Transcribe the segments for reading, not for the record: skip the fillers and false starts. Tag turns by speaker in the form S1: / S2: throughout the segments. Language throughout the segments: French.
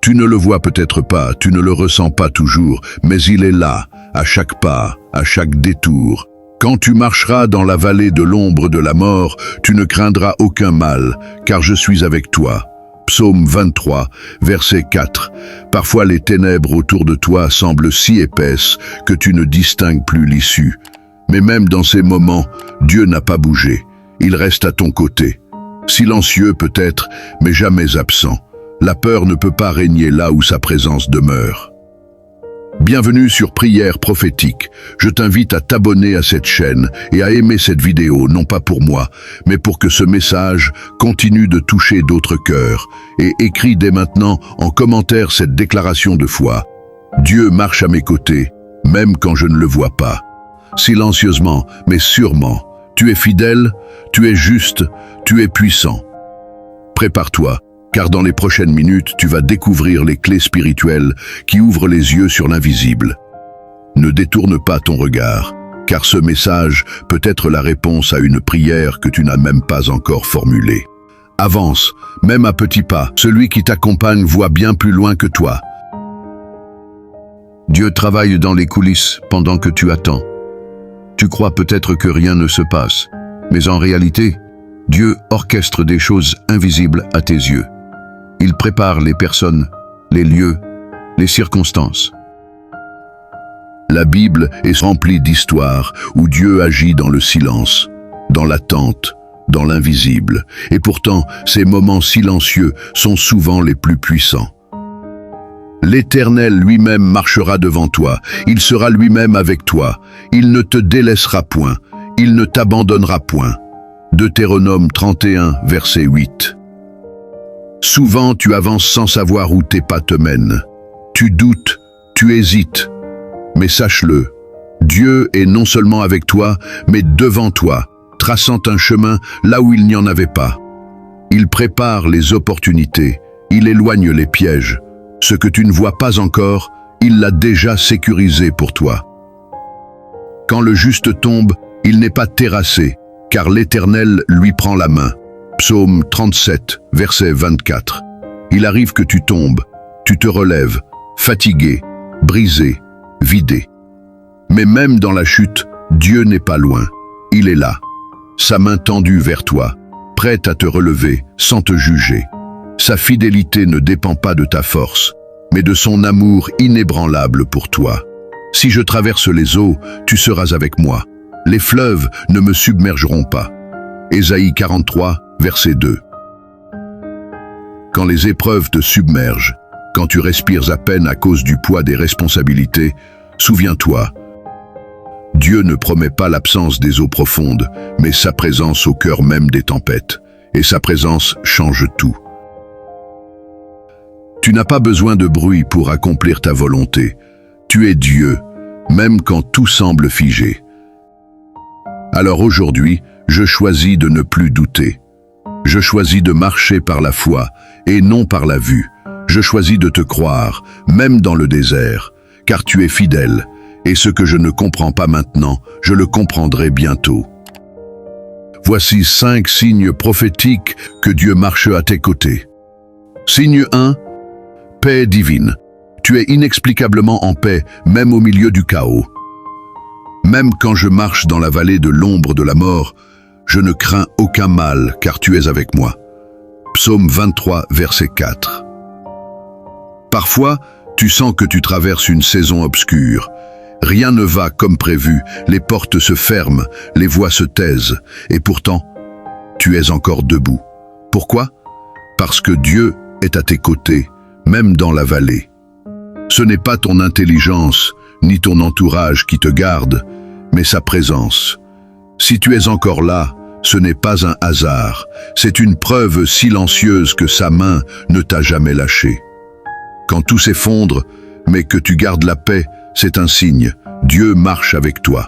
S1: Tu ne le vois peut-être pas, tu ne le ressens pas toujours, mais il est là, à chaque pas, à chaque détour. Quand tu marcheras dans la vallée de l'ombre de la mort, tu ne craindras aucun mal, car je suis avec toi. Psaume 23, verset 4. Parfois les ténèbres autour de toi semblent si épaisses que tu ne distingues plus l'issue. Mais même dans ces moments, Dieu n'a pas bougé. Il reste à ton côté. Silencieux peut-être, mais jamais absent. La peur ne peut pas régner là où sa présence demeure. Bienvenue sur Prière prophétique. Je t'invite à t'abonner à cette chaîne et à aimer cette vidéo, non pas pour moi, mais pour que ce message continue de toucher d'autres cœurs. Et écris dès maintenant en commentaire cette déclaration de foi. Dieu marche à mes côtés, même quand je ne le vois pas. Silencieusement, mais sûrement. Tu es fidèle, tu es juste, tu es puissant. Prépare-toi. Car dans les prochaines minutes, tu vas découvrir les clés spirituelles qui ouvrent les yeux sur l'invisible. Ne détourne pas ton regard, car ce message peut être la réponse à une prière que tu n'as même pas encore formulée. Avance, même à petits pas, celui qui t'accompagne voit bien plus loin que toi. Dieu travaille dans les coulisses pendant que tu attends. Tu crois peut-être que rien ne se passe, mais en réalité, Dieu orchestre des choses invisibles à tes yeux. Il prépare les personnes, les lieux, les circonstances. La Bible est remplie d'histoires où Dieu agit dans le silence, dans l'attente, dans l'invisible. Et pourtant, ces moments silencieux sont souvent les plus puissants. L'Éternel lui-même marchera devant toi. Il sera lui-même avec toi. Il ne te délaissera point. Il ne t'abandonnera point. Deutéronome 31, verset 8. Souvent, tu avances sans savoir où tes pas te mènent. Tu doutes, tu hésites. Mais sache-le, Dieu est non seulement avec toi, mais devant toi, traçant un chemin là où il n'y en avait pas. Il prépare les opportunités, il éloigne les pièges. Ce que tu ne vois pas encore, il l'a déjà sécurisé pour toi. Quand le juste tombe, il n'est pas terrassé, car l'Éternel lui prend la main. Psaume 37, verset 24. Il arrive que tu tombes, tu te relèves, fatigué, brisé, vidé. Mais même dans la chute, Dieu n'est pas loin. Il est là, sa main tendue vers toi, prête à te relever sans te juger. Sa fidélité ne dépend pas de ta force, mais de son amour inébranlable pour toi. Si je traverse les eaux, tu seras avec moi. Les fleuves ne me submergeront pas. Ésaïe 43, verset 2. Quand les épreuves te submergent, quand tu respires à peine à cause du poids des responsabilités, souviens-toi, Dieu ne promet pas l'absence des eaux profondes, mais sa présence au cœur même des tempêtes. Et sa présence change tout. Tu n'as pas besoin de bruit pour accomplir ta volonté. Tu es Dieu, même quand tout semble figé. Alors aujourd'hui, je choisis de ne plus douter. Je choisis de marcher par la foi et non par la vue. Je choisis de te croire, même dans le désert, car tu es fidèle, et ce que je ne comprends pas maintenant, je le comprendrai bientôt. Voici 5 signes prophétiques que Dieu marche à tes côtés. Signe 1, paix divine. Tu es inexplicablement en paix, même au milieu du chaos. Même quand je marche dans la vallée de l'ombre de la mort, je ne crains aucun mal, car tu es avec moi. Psaume 23, verset 4. Parfois, tu sens que tu traverses une saison obscure. Rien ne va comme prévu, les portes se ferment, les voix se taisent, et pourtant, tu es encore debout. Pourquoi? Parce que Dieu est à tes côtés, même dans la vallée. Ce n'est pas ton intelligence, ni ton entourage qui te garde, mais sa présence. Si tu es encore là, ce n'est pas un hasard, c'est une preuve silencieuse que sa main ne t'a jamais lâché. Quand tout s'effondre, mais que tu gardes la paix, c'est un signe, Dieu marche avec toi.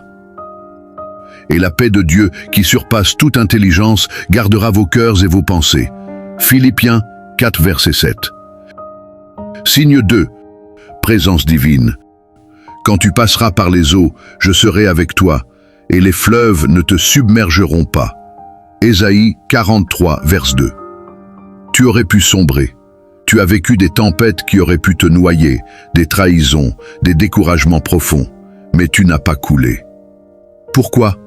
S1: Et la paix de Dieu, qui surpasse toute intelligence, gardera vos cœurs et vos pensées. Philippiens 4, verset 7. Signe 2, présence divine. Quand tu passeras par les eaux, je serai avec toi, et les fleuves ne te submergeront pas. Ésaïe 43, verset 2. Tu aurais pu sombrer, tu Tu as vécu des tempêtes qui auraient pu te noyer, des trahisons, des découragements profonds, mais tu n'as pas coulé. Pourquoi?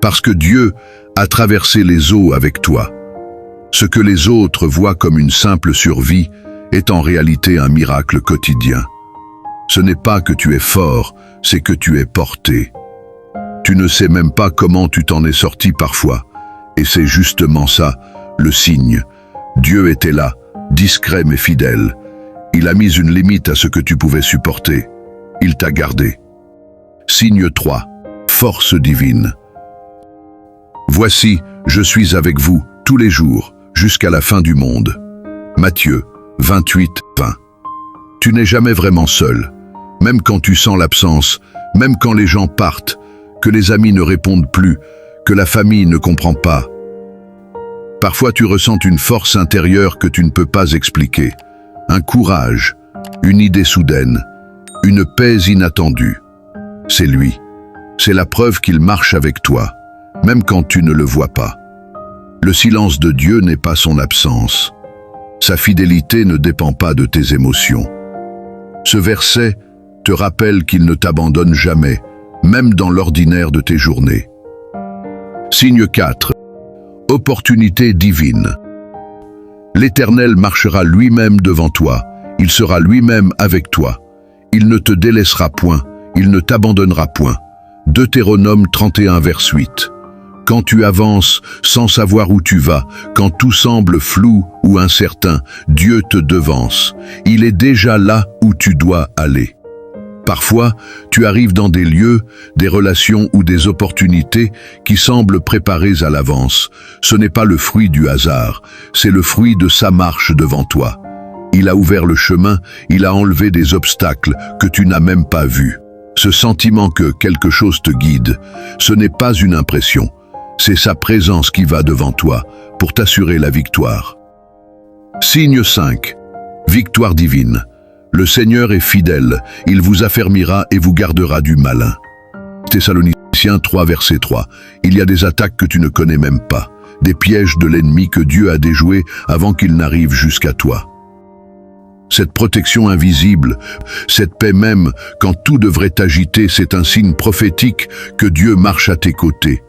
S1: Parce que Dieu a traversé les eaux avec toi. Ce que les autres voient comme une simple survie est en réalité un miracle quotidien. Ce n'est pas que tu es fort, c'est que tu es porté. Tu ne sais même pas comment tu t'en es sorti parfois. Et c'est justement ça, le signe. Dieu était là, discret mais fidèle. Il a mis une limite à ce que tu pouvais supporter. Il t'a gardé. Signe 3. Force divine. Voici, je suis avec vous tous les jours, jusqu'à la fin du monde. Matthieu 28, 20. Tu n'es jamais vraiment seul. Même quand tu sens l'absence, même quand les gens partent, que les amis ne répondent plus, que la famille ne comprend pas. Parfois tu ressens une force intérieure que tu ne peux pas expliquer. Un courage, une idée soudaine, une paix inattendue. C'est lui. C'est la preuve qu'il marche avec toi, même quand tu ne le vois pas. Le silence de Dieu n'est pas son absence. Sa fidélité ne dépend pas de tes émotions. Ce verset te rappelle qu'il ne t'abandonne jamais, même dans l'ordinaire de tes journées. Signe 4. Opportunité divine. L'Éternel marchera lui-même devant toi, il sera lui-même avec toi. Il ne te délaissera point, il ne t'abandonnera point. Deutéronome 31, vers 8. Quand tu avances sans savoir où tu vas, quand tout semble flou ou incertain, Dieu te devance. Il est déjà là où tu dois aller. Parfois, tu arrives dans des lieux, des relations ou des opportunités qui semblent préparées à l'avance. Ce n'est pas le fruit du hasard, c'est le fruit de sa marche devant toi. Il a ouvert le chemin, il a enlevé des obstacles que tu n'as même pas vus. Ce sentiment que quelque chose te guide, ce n'est pas une impression, c'est sa présence qui va devant toi pour t'assurer la victoire. Signe 5. Victoire divine. Le Seigneur est fidèle, il vous affermira et vous gardera du malin. Thessaloniciens 3, verset 3. Il y a des attaques que tu ne connais même pas, des pièges de l'ennemi que Dieu a déjoués avant qu'ils n'arrivent jusqu'à toi. Cette protection invisible, cette paix même, quand tout devrait t'agiter, c'est un signe prophétique que Dieu marche à tes côtés.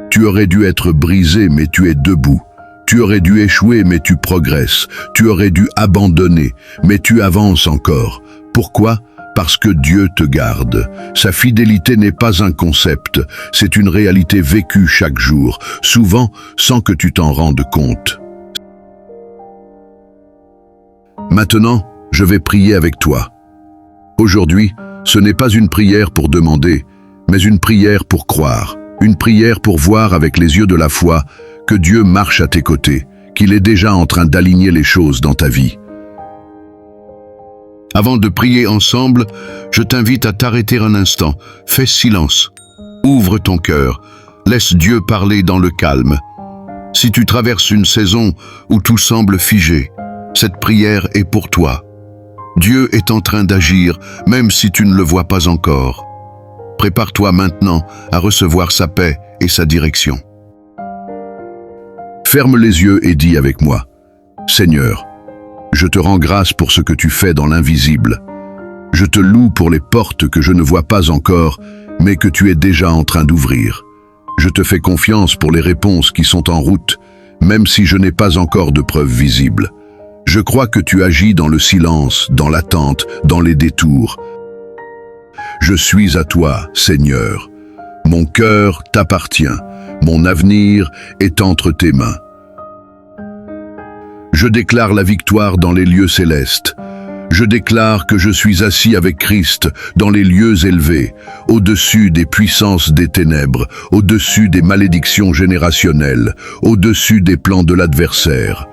S1: Tu aurais dû être brisé, mais tu es debout. Tu aurais dû échouer, mais tu progresses. Tu aurais dû abandonner, mais tu avances encore. Pourquoi? Parce que Dieu te garde. Sa fidélité n'est pas un concept, c'est une réalité vécue chaque jour, souvent sans que tu t'en rendes compte. Maintenant, je vais prier avec toi. Aujourd'hui, ce n'est pas une prière pour demander, mais une prière pour croire, une prière pour voir avec les yeux de la foi que Dieu marche à tes côtés, qu'il est déjà en train d'aligner les choses dans ta vie. Avant de prier ensemble, je t'invite à t'arrêter un instant, fais silence, ouvre ton cœur, laisse Dieu parler dans le calme. Si tu traverses une saison où tout semble figé, cette prière est pour toi. Dieu est en train d'agir, même si tu ne le vois pas encore. Prépare-toi maintenant à recevoir sa paix et sa direction. Ferme les yeux et dis avec moi, « Seigneur, je te rends grâce pour ce que tu fais dans l'invisible. Je te loue pour les portes que je ne vois pas encore, mais que tu es déjà en train d'ouvrir. Je te fais confiance pour les réponses qui sont en route, même si je n'ai pas encore de preuves visibles. Je crois que tu agis dans le silence, dans l'attente, dans les détours. Je suis à toi, Seigneur. Mon cœur t'appartient. Mon avenir est entre tes mains. Je déclare la victoire dans les lieux célestes. Je déclare que je suis assis avec Christ dans les lieux élevés, au-dessus des puissances des ténèbres, au-dessus des malédictions générationnelles, au-dessus des plans de l'adversaire.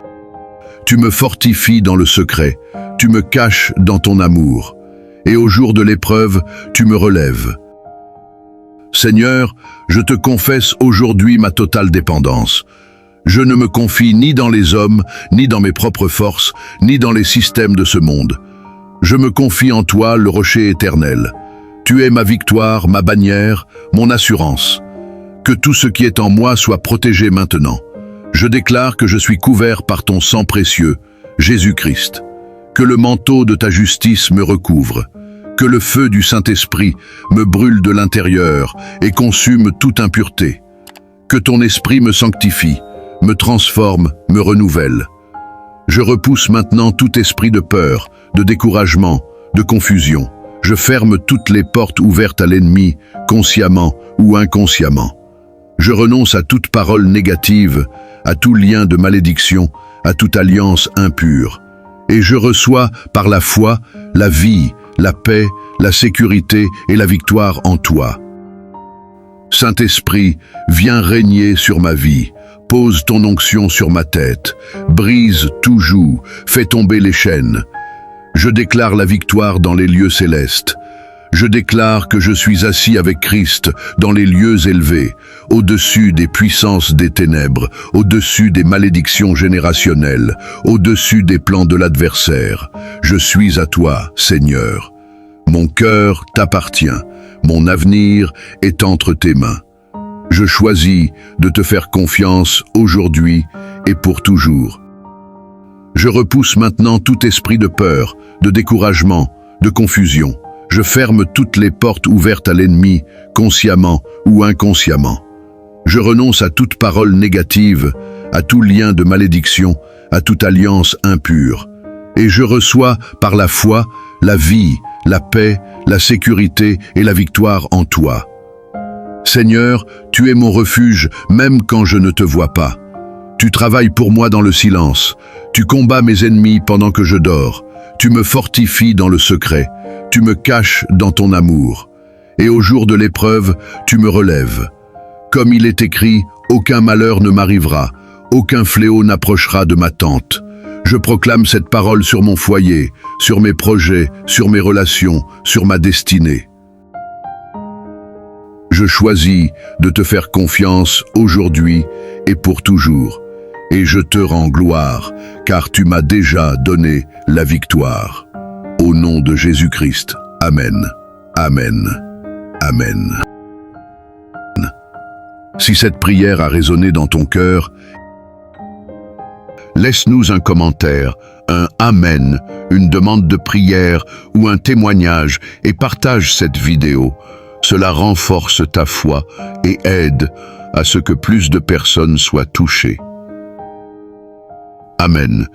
S1: Tu me fortifies dans le secret, tu me caches dans ton amour, et au jour de l'épreuve, tu me relèves. Seigneur, je te confesse aujourd'hui ma totale dépendance. Je ne me confie ni dans les hommes, ni dans mes propres forces, ni dans les systèmes de ce monde. Je me confie en toi, le rocher éternel. Tu es ma victoire, ma bannière, mon assurance. Que tout ce qui est en moi soit protégé maintenant. Je déclare que je suis couvert par ton sang précieux. Jésus-Christ. Que le manteau de ta justice me recouvre. Que le feu du Saint-Esprit me brûle de l'intérieur et consume toute impureté. Que ton esprit me sanctifie, me transforme, me renouvelle. Je repousse maintenant tout esprit de peur, de découragement, de confusion. Je ferme toutes les portes ouvertes à l'ennemi, consciemment ou inconsciemment. Je renonce à toute parole négative, à tout lien de malédiction, à toute alliance impure. Et je reçois, par la foi, la vie, la paix, la sécurité et la victoire en toi. Saint-Esprit, viens régner sur ma vie. Pose ton onction sur ma tête. Brise tout joug, fais tomber les chaînes. Je déclare la victoire dans les lieux célestes. Je déclare que je suis assis avec Christ dans les lieux élevés, au-dessus des puissances des ténèbres, au-dessus des malédictions générationnelles, au-dessus des plans de l'adversaire. Je suis à toi, Seigneur. Mon cœur t'appartient, mon avenir est entre tes mains. Je choisis de te faire confiance aujourd'hui et pour toujours. Je repousse maintenant tout esprit de peur, de découragement, de confusion. Je ferme toutes les portes ouvertes à l'ennemi, consciemment ou inconsciemment. Je renonce à toute parole négative, à tout lien de malédiction, à toute alliance impure. Et je reçois, par la foi, la vie, la paix, la sécurité et la victoire en toi. Seigneur, tu es mon refuge, même quand je ne te vois pas. Tu travailles pour moi dans le silence. Tu combats mes ennemis pendant que je dors. Tu me fortifies dans le secret. Tu me caches dans ton amour. Et au jour de l'épreuve, tu me relèves. Comme il est écrit, aucun malheur ne m'arrivera, aucun fléau n'approchera de ma tente. Je proclame cette parole sur mon foyer, sur mes projets, sur mes relations, sur ma destinée. Je choisis de te faire confiance aujourd'hui et pour toujours. Et je te rends gloire, car tu m'as déjà donné la victoire. Au nom de Jésus-Christ. Amen. Amen. Amen. Si cette prière a résonné dans ton cœur, laisse-nous un commentaire, un Amen, une demande de prière ou un témoignage et partage cette vidéo. Cela renforce ta foi et aide à ce que plus de personnes soient touchées. Amen.